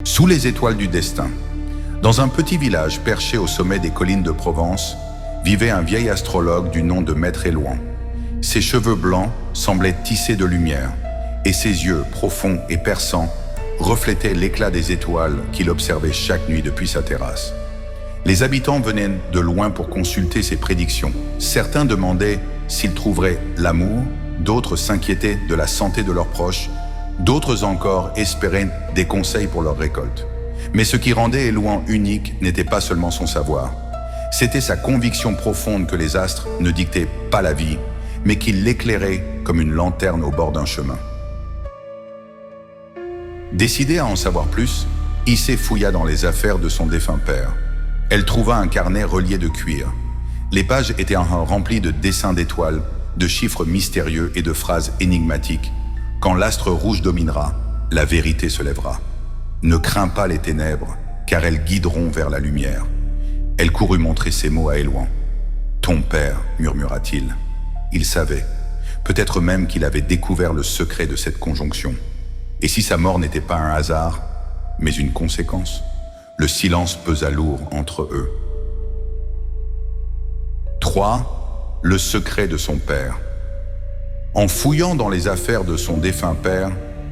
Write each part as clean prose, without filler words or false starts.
Sous les étoiles du destin, dans un petit village perché au sommet des collines de Provence, vivait un vieil astrologue du nom de Maître Élouan. Ses cheveux blancs semblaient tissés de lumière, et ses yeux, profonds et perçants, reflétaient l'éclat des étoiles qu'il observait chaque nuit depuis sa terrasse. Les habitants venaient de loin pour consulter ses prédictions. Certains demandaient s'ils trouveraient l'amour, d'autres s'inquiétaient de la santé de leurs proches, d'autres encore espéraient des conseils pour leur récolte. Mais ce qui rendait Élouan unique n'était pas seulement son savoir. C'était sa conviction profonde que les astres ne dictaient pas la vie, mais qu'ils l'éclairaient comme une lanterne au bord d'un chemin. Décidée à en savoir plus, Issé fouilla dans les affaires de son défunt père. Elle trouva un carnet relié de cuir. Les pages étaient remplies de dessins d'étoiles, de chiffres mystérieux et de phrases énigmatiques. Quand l'astre rouge dominera, la vérité se lèvera. Ne crains pas les ténèbres, car elles guideront vers la lumière. Elle courut montrer ces mots à Élouan. « Ton père », murmura-t-il. Il savait, peut-être même qu'il avait découvert le secret de cette conjonction. Et si sa mort n'était pas un hasard, mais une conséquence, le silence pesa lourd entre eux. 3. Le secret de son père. En fouillant dans les affaires de son défunt père,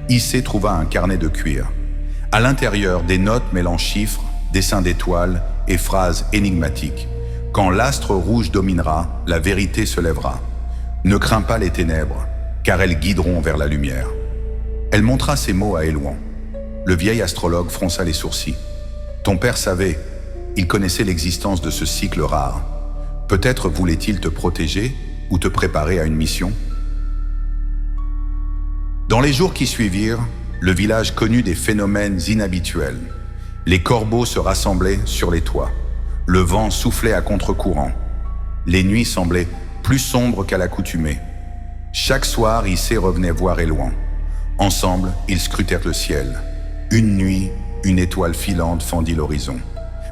Issé trouva un carnet de cuir. À l'intérieur, des notes mêlant chiffres, dessins d'étoiles et phrases énigmatiques. Quand l'astre rouge dominera, la vérité se lèvera. Ne crains pas les ténèbres, car elles guideront vers la lumière. Elle montra ces mots à Élouan. Le vieil astrologue fronça les sourcils. Ton père savait, il connaissait l'existence de ce cycle rare. Peut-être voulait-il te protéger ou te préparer à une mission. Dans les jours qui suivirent, le village connut des phénomènes inhabituels. Les corbeaux se rassemblaient sur les toits. Le vent soufflait à contre-courant. Les nuits semblaient plus sombres qu'à l'accoutumée. Chaque soir, Issé revenait voir Élouan. Ensemble, ils scrutèrent le ciel. Une nuit, une étoile filante fendit l'horizon.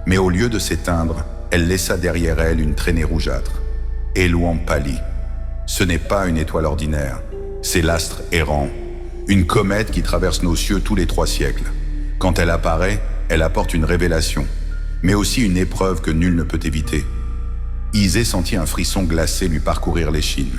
Mais au lieu de s'éteindre, elle laissa derrière elle une traînée rougeâtre. Élouan pâlit. Ce n'est pas une étoile ordinaire, c'est l'astre errant, une comète qui traverse nos cieux tous les 3 siècles. Quand elle apparaît, elle apporte une révélation, mais aussi une épreuve que nul ne peut éviter. Issé sentit un frisson glacé lui parcourir l'échine.